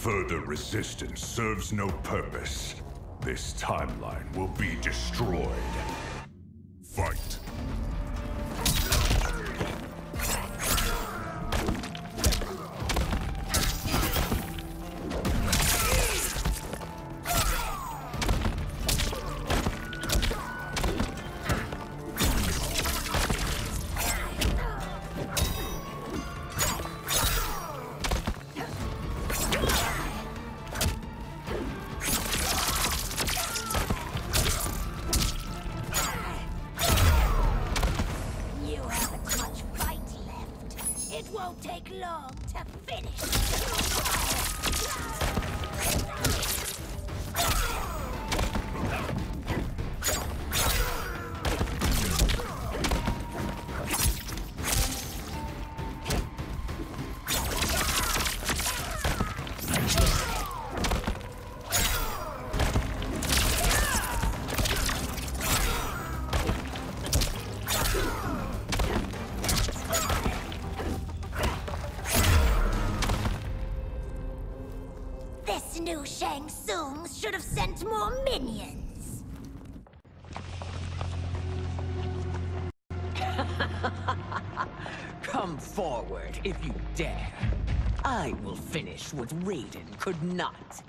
Further resistance serves no purpose. This timeline will be destroyed. Fight. New Shang Tsungs should have sent more minions. Come forward if you dare. I will finish what Raiden could not.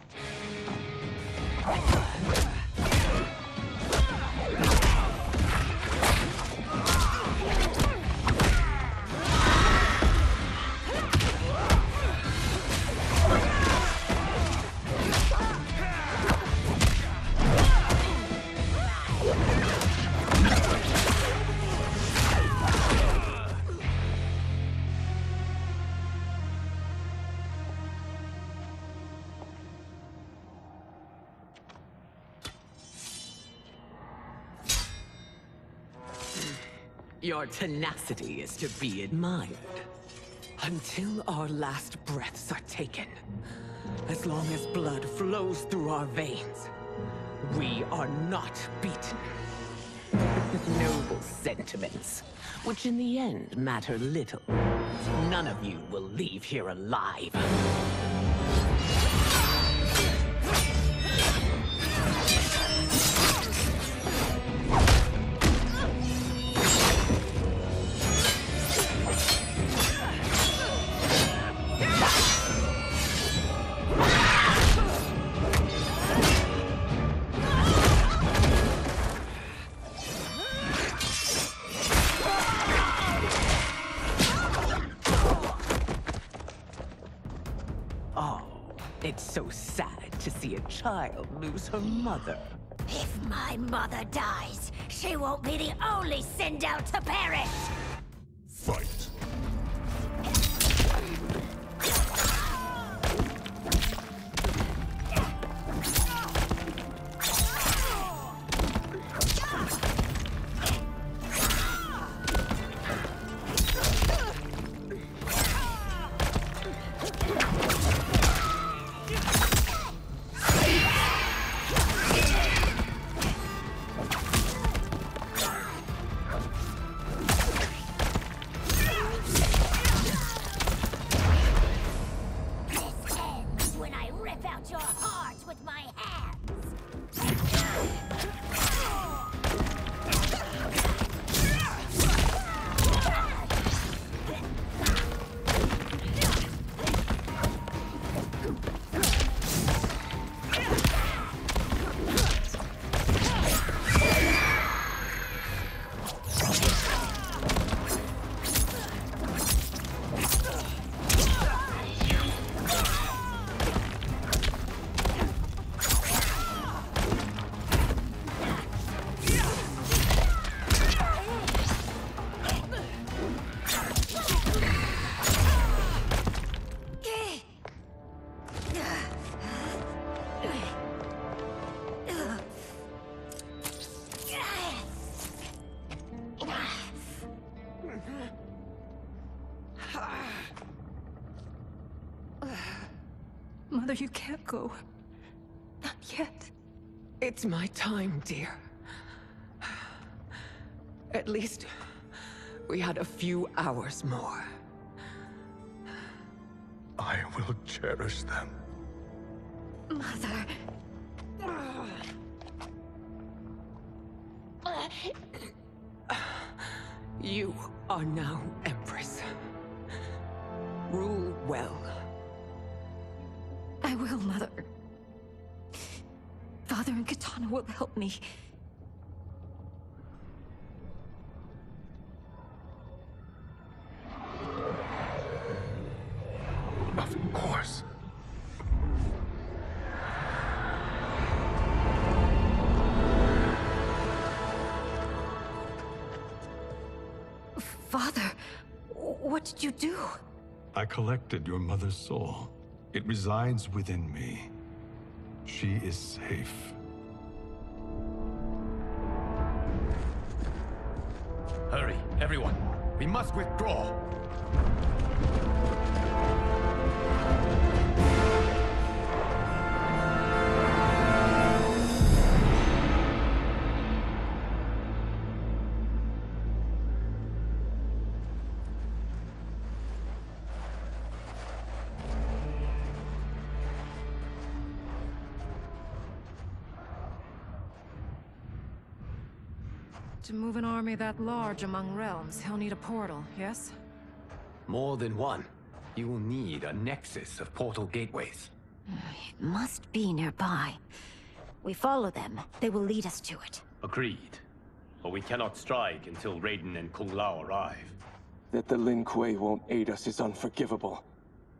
Your tenacity is to be admired. Until our last breaths are taken, as long as blood flows through our veins, we are not beaten. Noble sentiments, which in the end matter little. None of you will leave here alive. It's so sad to see a child lose her mother. If my mother dies, she won't be the only send out to perish! Fight. Mother, you can't go. Not yet. It's my time, dear. At least, we had a few hours more. I will cherish them. Mother. You are now Empress. Rule well. I will, Mother. Father and Katana will help me. Of course. Father, what did you do? I collected your mother's soul. It resides within me. She is safe. Hurry, everyone. We must withdraw. To move an army that large among realms, he'll need a portal, yes? More than one. You will need a nexus of portal gateways. It must be nearby. We follow them, they will lead us to it. Agreed. But we cannot strike until Raiden and Kung Lao arrive. That the Lin Kuei won't aid us is unforgivable.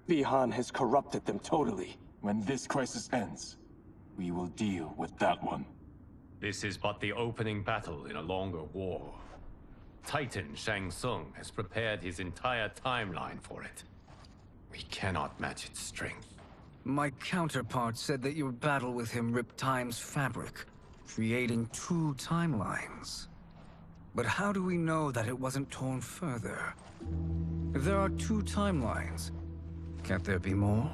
Bihan has corrupted them totally. When this crisis ends, we will deal with that one. This is but the opening battle in a longer war. Titan Shang Tsung has prepared his entire timeline for it. We cannot match its strength. My counterpart said that your battle with him ripped time's fabric, creating two timelines. But how do we know that it wasn't torn further? If there are two timelines, can't there be more?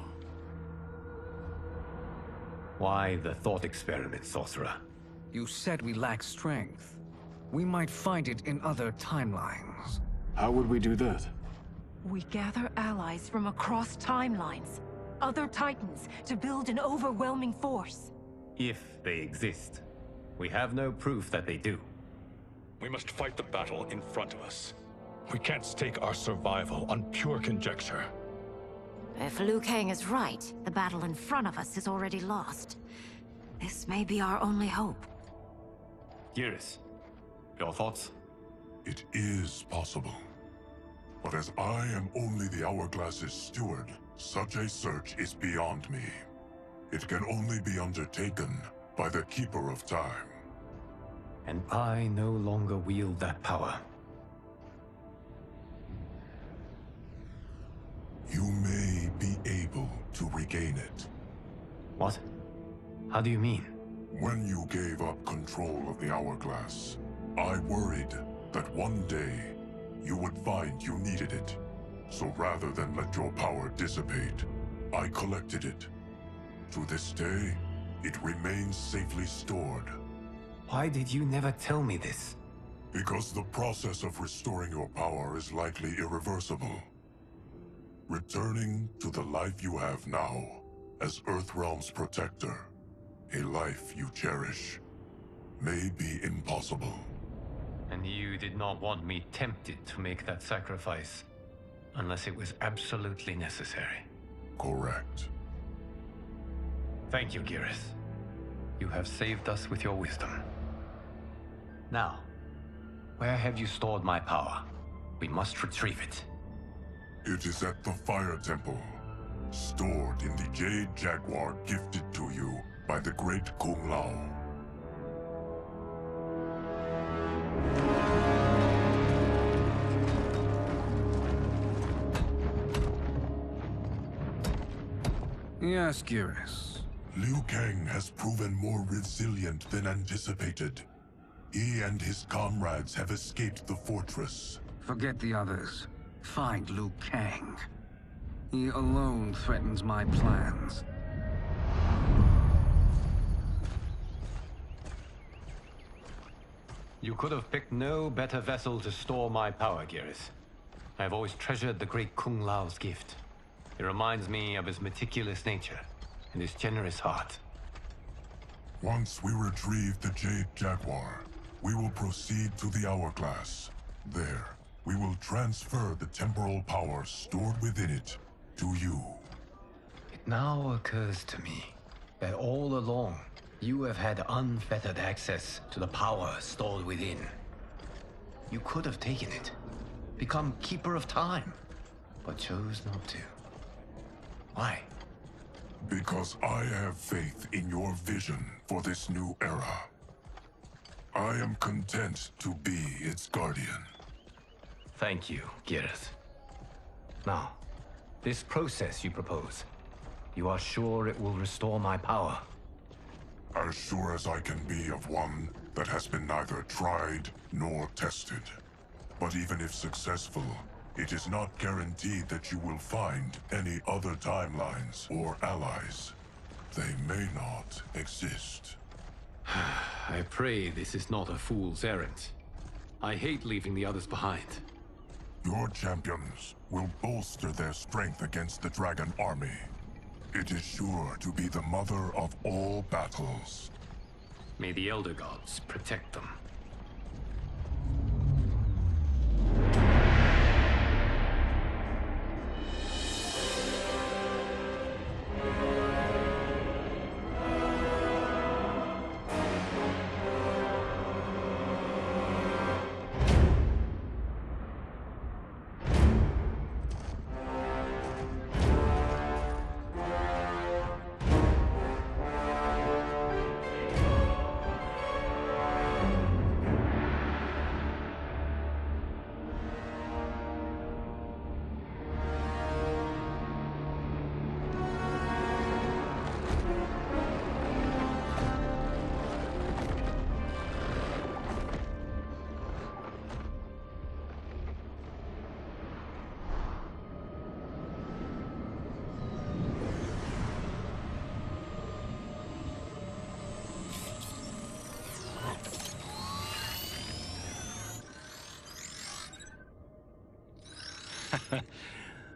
Why the thought experiment, sorcerer? You said we lack strength. We might find it in other timelines. How would we do that? We gather allies from across timelines, other titans, to build an overwhelming force. If they exist. We have no proof that they do. We must fight the battle in front of us. We can't stake our survival on pure conjecture. If Liu Kang is right, the battle in front of us is already lost. This may be our only hope. Geras, your thoughts? It is possible. But as I am only the Hourglass's steward, such a search is beyond me. It can only be undertaken by the Keeper of Time. And I no longer wield that power. You may be able to regain it. What? How do you mean? When you gave up control of the Hourglass, I worried that one day you would find you needed it. So rather than let your power dissipate, I collected it. To this day, it remains safely stored. Why did you never tell me this? Because the process of restoring your power is likely irreversible. Returning to the life you have now, as Earthrealm's protector, a life you cherish, may be impossible. And you did not want me tempted to make that sacrifice, unless it was absolutely necessary. Correct. Thank you, Geras. You have saved us with your wisdom. Now, where have you stored my power? We must retrieve it. It is at the Fire Temple, stored in the Jade Jaguar gifted to you by the great Kung Lao. Yes, Geras. Liu Kang has proven more resilient than anticipated. He and his comrades have escaped the fortress. Forget the others. Find Liu Kang. He alone threatens my plans. You could have picked no better vessel to store my power, Geras. I have always treasured the great Kung Lao's gift. It reminds me of his meticulous nature, and his generous heart. Once we retrieve the Jade Jaguar, we will proceed to the Hourglass. There, we will transfer the temporal power stored within it to you. It now occurs to me that all along, you have had unfettered access to the power stored within. You could have taken it, become Keeper of Time, but chose not to. Why? Because I have faith in your vision for this new era. I am content to be its guardian. Thank you, Gareth. Now, this process you propose, you are sure it will restore my power? As sure as I can be of one that has been neither tried nor tested. But even if successful, it is not guaranteed that you will find any other timelines or allies. They may not exist. I pray this is not a fool's errand. I hate leaving the others behind. Your champions will bolster their strength against the Dragon Army. It is sure to be the mother of all battles. May the Elder Gods protect them.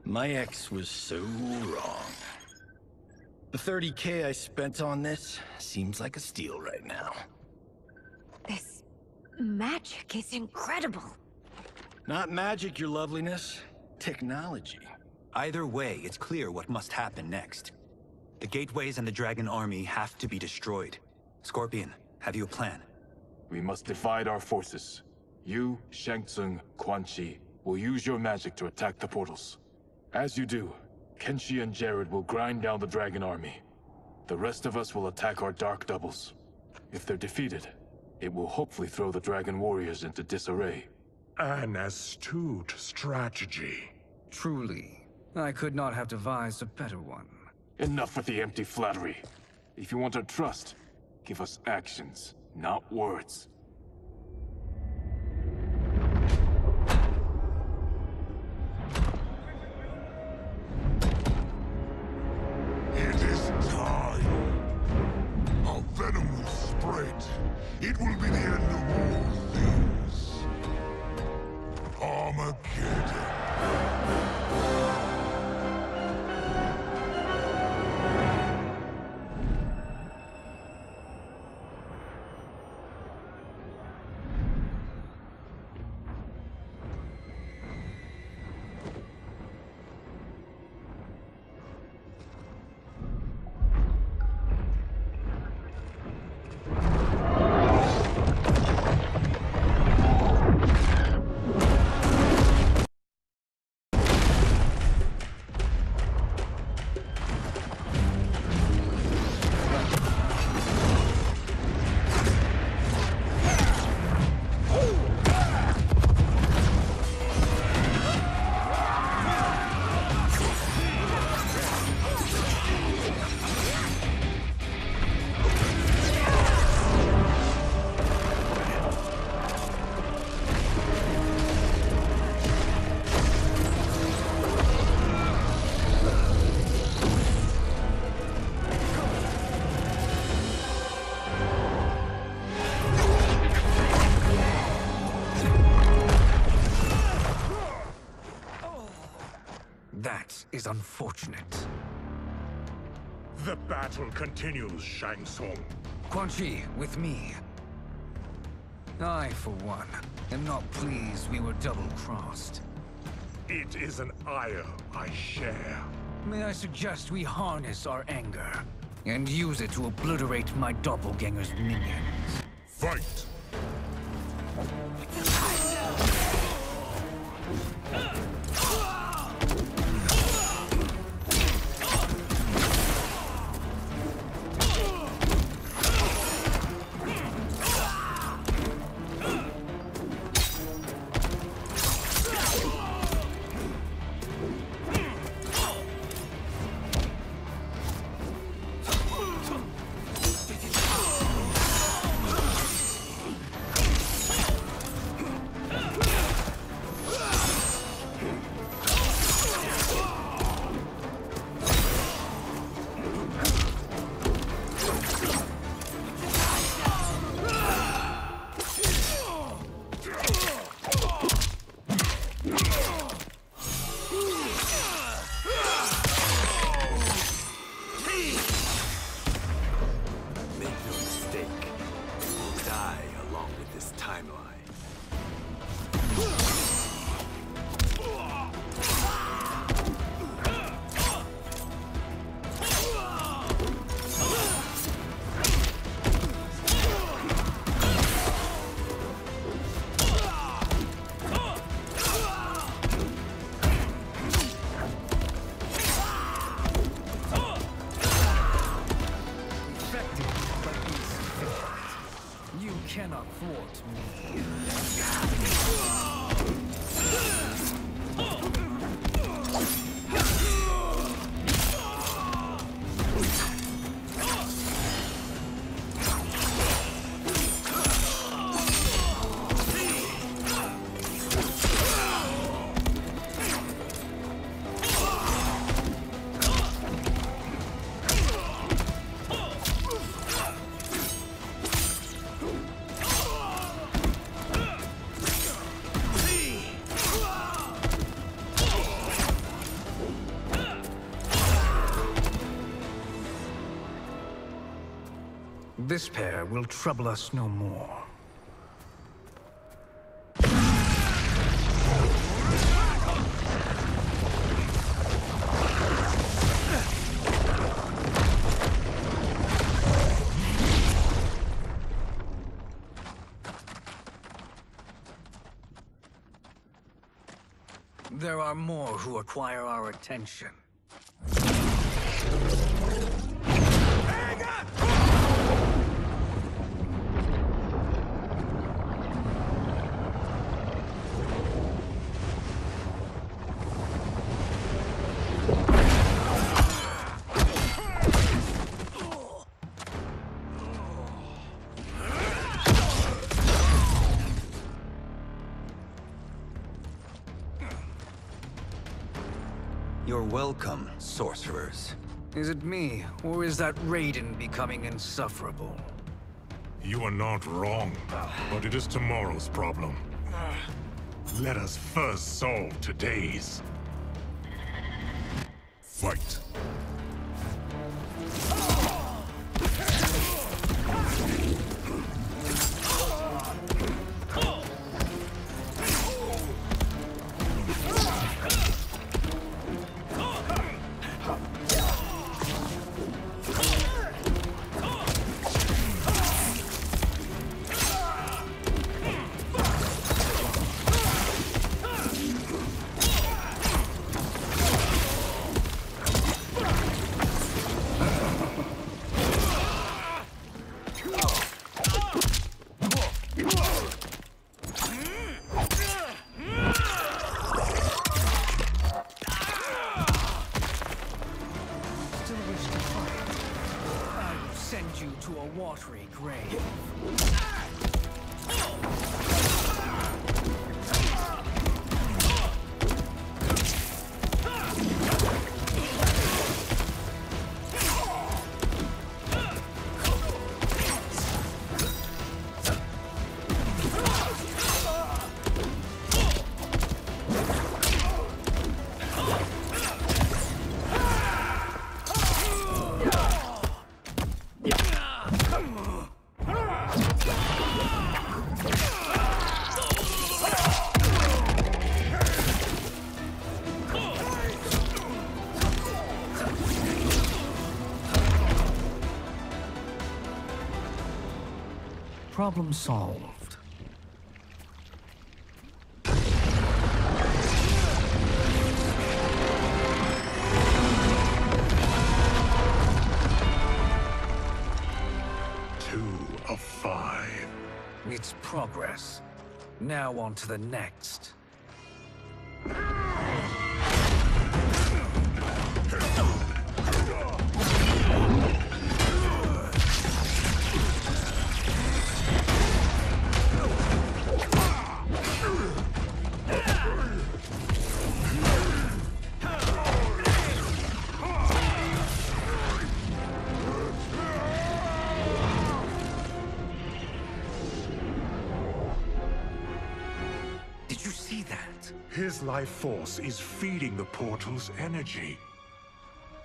My ex was so wrong. The 30K I spent on this seems like a steal right now. This magic is incredible. Not magic, your loveliness. Technology. Either way, it's clear what must happen next. The gateways and the Dragon Army have to be destroyed. Scorpion, have you a plan? We must divide our forces. You, Shang Tsung, Quan Chi will use your magic to attack the portals. As you do, Kenshi and Jared will grind down the Dragon Army. The rest of us will attack our Dark Doubles. If they're defeated, it will hopefully throw the Dragon Warriors into disarray. An astute strategy. Truly, I could not have devised a better one. Enough with the empty flattery. If you want our trust, give us actions, not words. It is time. Our venom will spread. It will be the end of all things. Armageddon. That is unfortunate. The battle continues, Shang Tsung. Quan Chi, with me. I, for one, am not pleased we were double-crossed. It is an ire I share. May I suggest we harness our anger and use it to obliterate my doppelganger's minions? Fight! Cannot thwart me. This pair will trouble us no more. There are more who acquire our attention. You're welcome, sorcerers. Is it me, or is that Raiden becoming insufferable? You are not wrong, but it is tomorrow's problem. Let us first solve today's. Fight. To a watery grave. Problem solved. Of 5. It's progress. Now on to the next. His life force is feeding the portal's energy.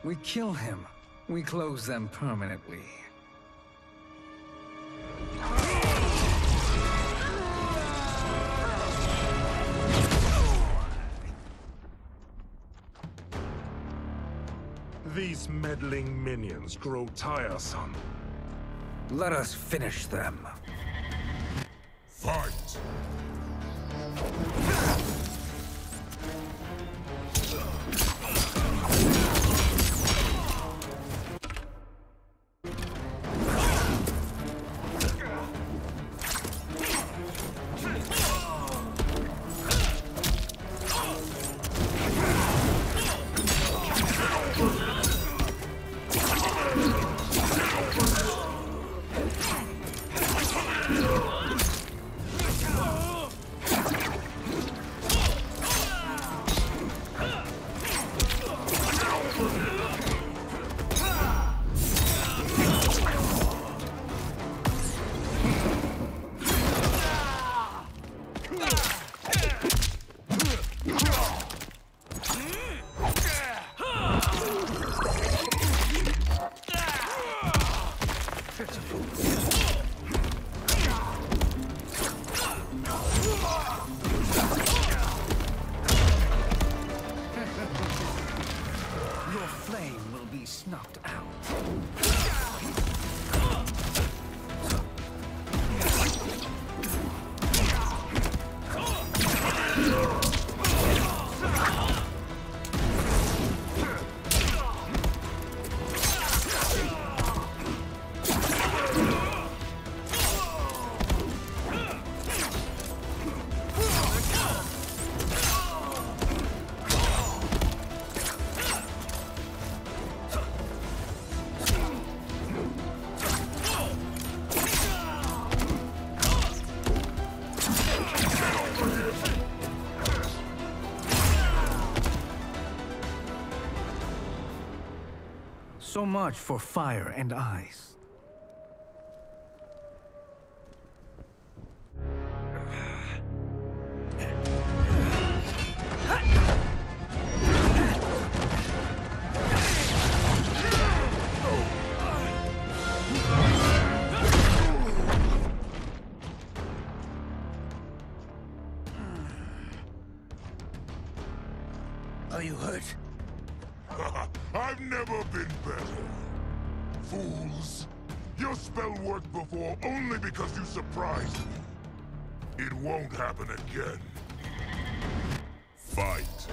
We kill him. We close them permanently. These meddling minions grow tiresome. Let us finish them. Fight! Snuffed out. So much for fire and ice. Are you hurt? I've never been better. Fools. Your spell worked before only because you surprised me. It won't happen again. Fight.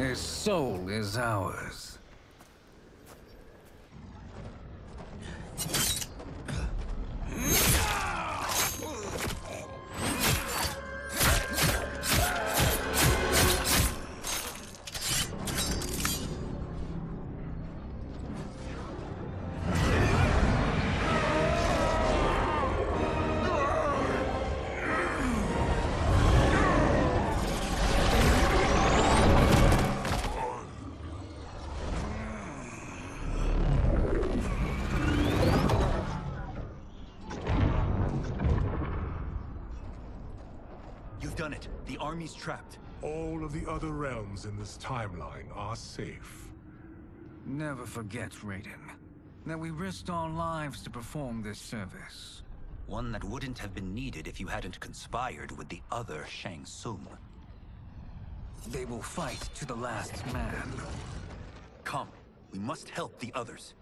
His soul is ours. You've done it. The army's trapped. All of the other realms in this timeline are safe. Never forget, Raiden, that we risked our lives to perform this service. One that wouldn't have been needed if you hadn't conspired with the other Shang Tsung. They will fight to the last man. Come, we must help the others.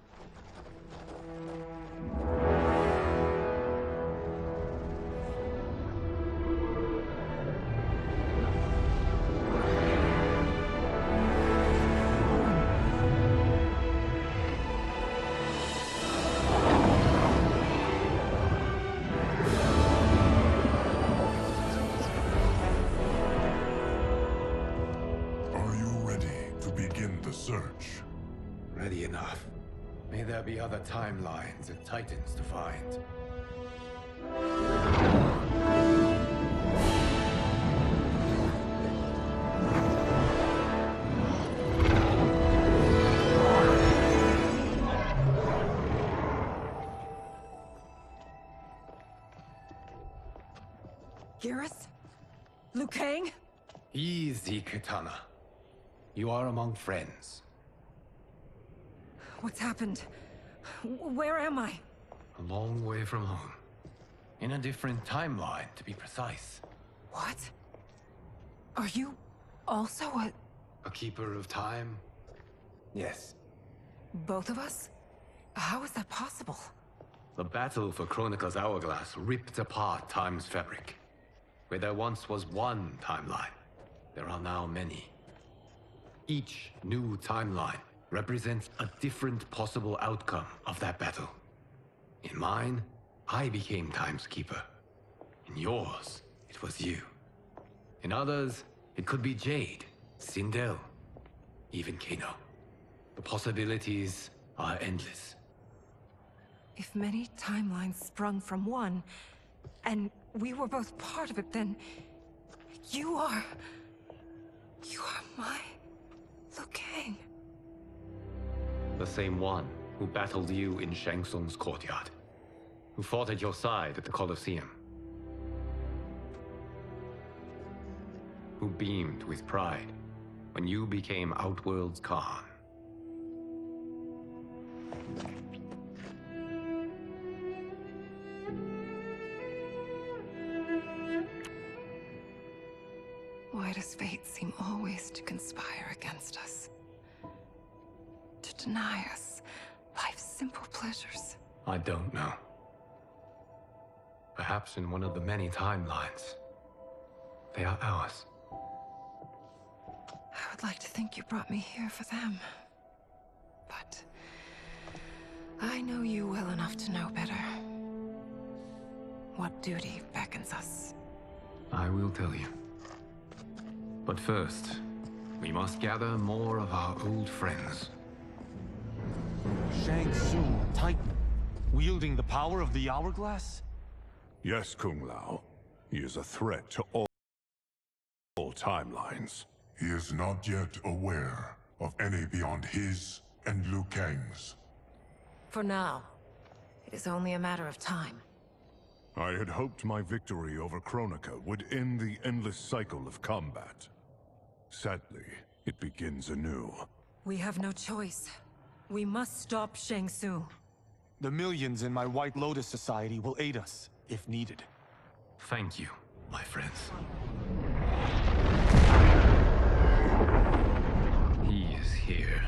Search. Ready enough. May there be other timelines and titans to find. Garrus? Liu Kang? Easy, Katana. You are among friends. What's happened? Where am I? A long way from home. In a different timeline, to be precise. What? Are you also a keeper of time? Yes. Both of us? How is that possible? The battle for Chronica's hourglass ripped apart time's fabric. Where there once was one timeline, there are now many. Each new timeline represents a different possible outcome of that battle. In mine, I became Time's Keeper. In yours, it was you. In others, it could be Jade, Sindel, even Kano. The possibilities are endless. If many timelines sprung from one, and we were both part of it, then you are my Liu Kang. The same one who battled you in Shang Tsung's courtyard. Who fought at your side at the Colosseum. Who beamed with pride when you became Outworld's Khan. Why does fate seem always to conspire against us? To deny us life's simple pleasures? I don't know. Perhaps in one of the many timelines, they are ours. I would like to think you brought me here for them. But I know you well enough to know better. What duty beckons us? I will tell you. But first, we must gather more of our old friends. Shang Tsung, Titan, wielding the power of the hourglass? Yes, Kung Lao. He is a threat to all timelines. He is not yet aware of any beyond his and Liu Kang's. For now, it is only a matter of time. I had hoped my victory over Kronika would end the endless cycle of combat. Sadly, it begins anew. We have no choice. We must stop Shang Tsung. The millions in my White Lotus Society will aid us, if needed. Thank you, my friends. He is here.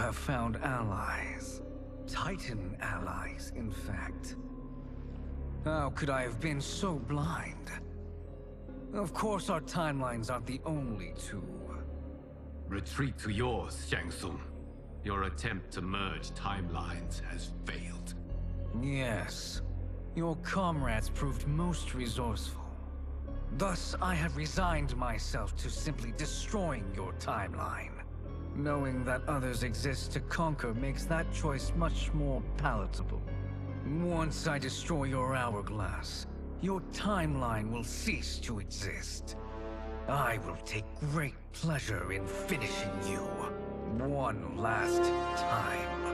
have found allies. Titan allies, in fact. How could I have been so blind? Of course, our timelines aren't the only two. Retreat to yours, Shang Tsung. Your attempt to merge timelines has failed. Yes. Your comrades proved most resourceful. Thus, I have resigned myself to simply destroying your timeline. Knowing that others exist to conquer makes that choice much more palatable. Once I destroy your hourglass, your timeline will cease to exist. I will take great pleasure in finishing you one last time.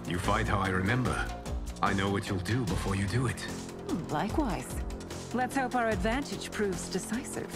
You fight how I remember. I know what you'll do before you do it. Likewise. Let's hope our advantage proves decisive.